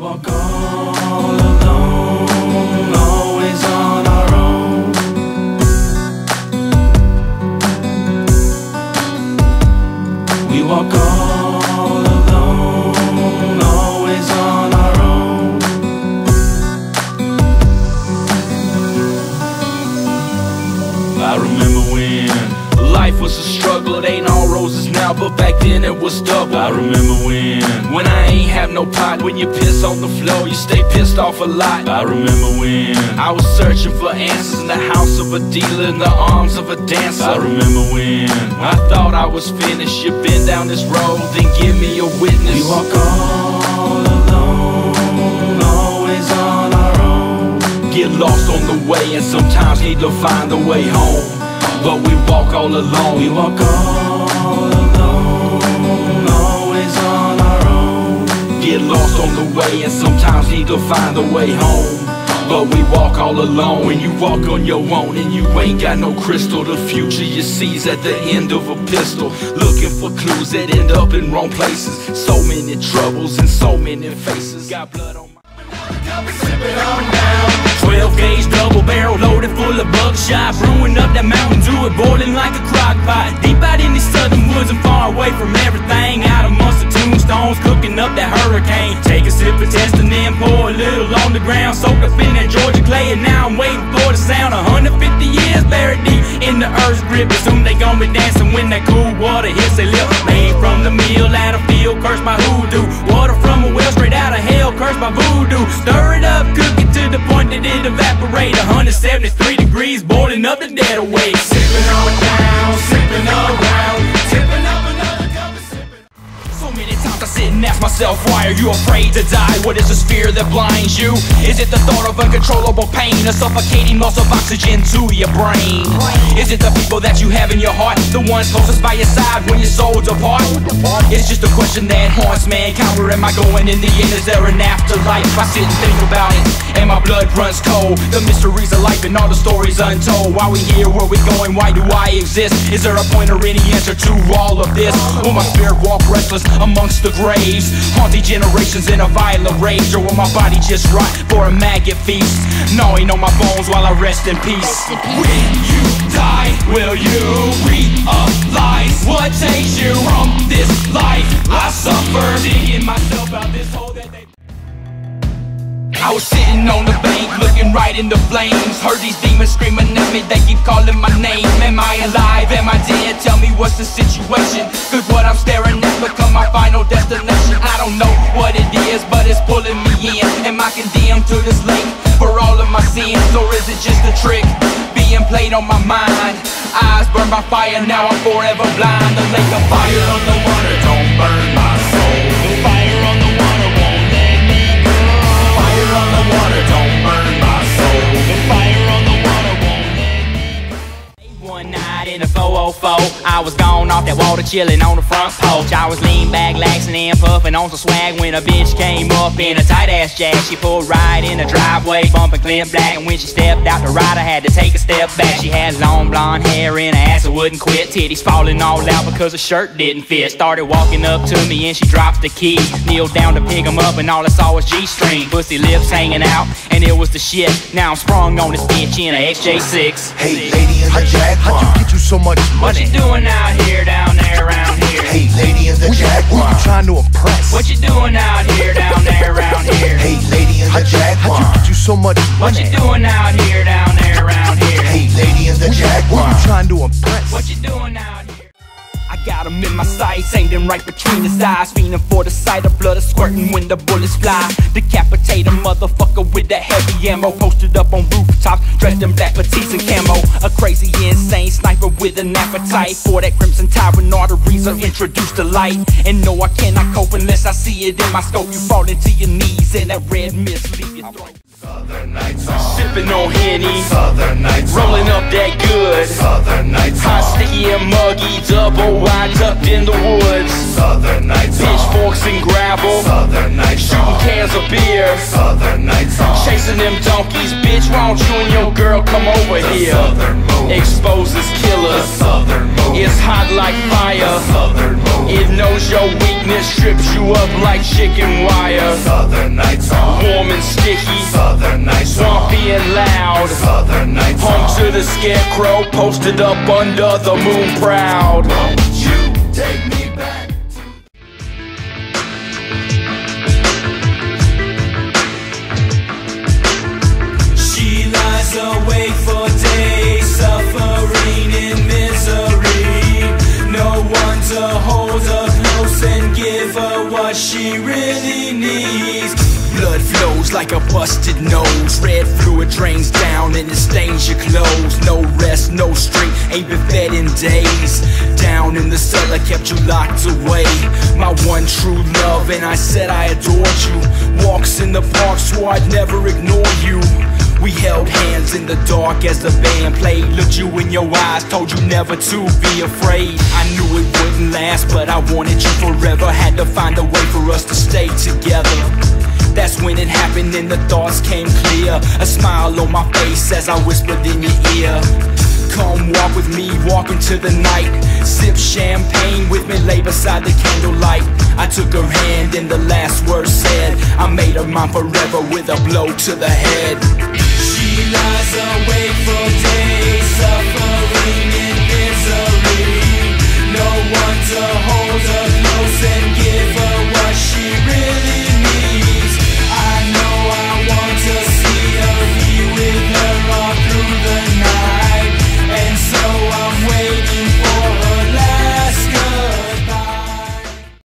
walk all alone, always on our own. We walk all alone, always on our own. I remember when life was a struggle. It ain't all roses now, but back then it was double. I remember when I ain't have no pot. When you piss on the floor, you stay pissed off a lot. I remember when I was searching for answers in the house of a dealer, in the arms of a dancer. I remember when I thought I was finished. You've been down this road, then give me a witness. We walk all alone, always on our own. Get lost on the way and sometimes need to find the way home. But we walk all alone. We walk all alone, always on our own. Get lost on the way and sometimes need to find the way home. But we walk all alone. When you walk on your own and you ain't got no crystal, the future you see's at the end of a pistol. Looking for clues that end up in wrong places. So many troubles and so many faces. Got blood on my 12 gauge double barrel loaded full of buckshot, brewing up that Mountain Dew, it boiling like a crock pot. Deep out in these southern woods and far away from everything, out amongst the tombstones, cooking up that hurricane. Take a sip of test and then pour a little on the ground, soaked up in that Georgia clay, and now I'm waiting for the sound. 150 years buried deep in the earth's grip. Assume they gon' be dancing when that cool water hits their lip. Made from the mill out of field, cursed by hoodoo. Water from a well straight out of hell, cursed by voodoo. Stir it up, cook it to the point that it evaporate. 173 degrees, boiling up the dead away. Sipping on down, sipping around, tipping up another cup of sipping. So many times I sit and ask myself, why are you afraid to die? What is this fear that blinds you? Is it the thought of uncontrollable pain, a suffocating loss of oxygen to your brain? Is it the people that you have in your heart, the ones closest by your side when your souls apart? It's just a question that haunts mankind. Where am I going in the end? Is there an afterlife? I sit and think about it and my blood runs cold. The mysteries of life and all the stories untold. Why we here, where we going, why do I exist? Is there a point or any answer to all of this? Will my spirit walk restless amongst the graves, haunting generations in a violent rage? Or will my body just rot for a maggot feast, gnawing on my bones while I rest in peace? When you die, will you realize what takes you from this life? I suffer digging myself out this hole that they... I was sitting on the bank, looking right in the flames. Heard these demons screaming at me, they keep calling my name. Am I alive? Am I dead? Tell me what's the situation, cause what I'm staring at become my final destination. I don't know what it is, but it's pulling me in. Am I condemned to this lake for all of my sins, or is it just a trick being played on my mind? Eyes burned by fire, now I'm forever blind. The lake of fire on the water don't burn my soul. The fire on the water won't let me go. Fire on the water don't burn my soul. The fire on the water won't let me go. One night in the 404, I was gone off that water chilling on the front porch. I was lean back, laxing and puffing on some swag when a bitch came up in a tight ass jack. She pulled right in the driveway, bumping Clint Black, and when she stepped out the ride I had to take a step back. She had long blonde hair and her ass that wouldn't quit, titties falling all out because her shirt didn't fit. Started walking up to me and she dropped the key, kneeled down to pick 'em up and all I saw was G-string, pussy lips hanging out, and it was the shit. Now I'm sprung on this bitch in a XJ6. Hey lady in the Jaguar, how'd you get you so much money? What you doing out here, down there, around here? Hey lady in the Jaguar, Who you trying to impress? What you doing out here, down there, around here? Hey lady in the Jaguar, how'd you get you so much money? What you doing out here, down there, around here? Hey lady in the Jaguar, Who you trying to impress? What you doing out here? I got him in my sights, aimed him right between his eyes, fiending for the sight of blood squirting when the bullets fly. Decapitate a motherfucker with that heavy ammo, posted up on rooftops, dressed in black petites and camo. A crazy, insane sniper with an appetite for that crimson tide when arteries are introduced to light. And no, I cannot cope unless I see it in my scope. You fall into your knees and that red mist leave your throat. Southern nights on, sipping on Henny, Southern nights rolling on, up that good, Southern nights hot, on, sticky and muggy, double wide tucked in the woods, Southern nights on, pitchforks and ground. travel, Southern nights shooting on. cans of beer, Southern nights on. chasing them donkeys. Bitch, why don't you and your girl come over The here? Southern moon. Exposes The killers. Southern moon. It's hot like fire. The Southern moon. It knows your weakness, strips you up like chicken wire. Southern nights on. Warm and sticky, Southern nights on. swampy and loud. Southern nights Home on. to the scarecrow, posted up under the moon proud. Won't you take me back? She lies awake for days, suffering in misery. No one to hold her close and give her what she really needs. Blood flows like a busted nose, red fluid drains down and it stains your clothes. No rest, no strength, ain't been fed in days. Down in the cellar, kept you locked away. My one true love, and I said I adored you. Walks in the park, swore I'd never ignore you. We held hands in the dark as the band played. Looked you in your eyes, told you never to be afraid. I knew it wouldn't last, but I wanted you forever. Had to find a way for us to stay together. That's when it happened and the thoughts came clear. A smile on my face as I whispered in your ear. Come walk with me, walk into the night. Sip champagne with me, lay beside the candlelight. I took her hand and the last word said, I made her mine forever with a blow to the head. She lies awake for days, suffering in misery. No one to hold her close and give her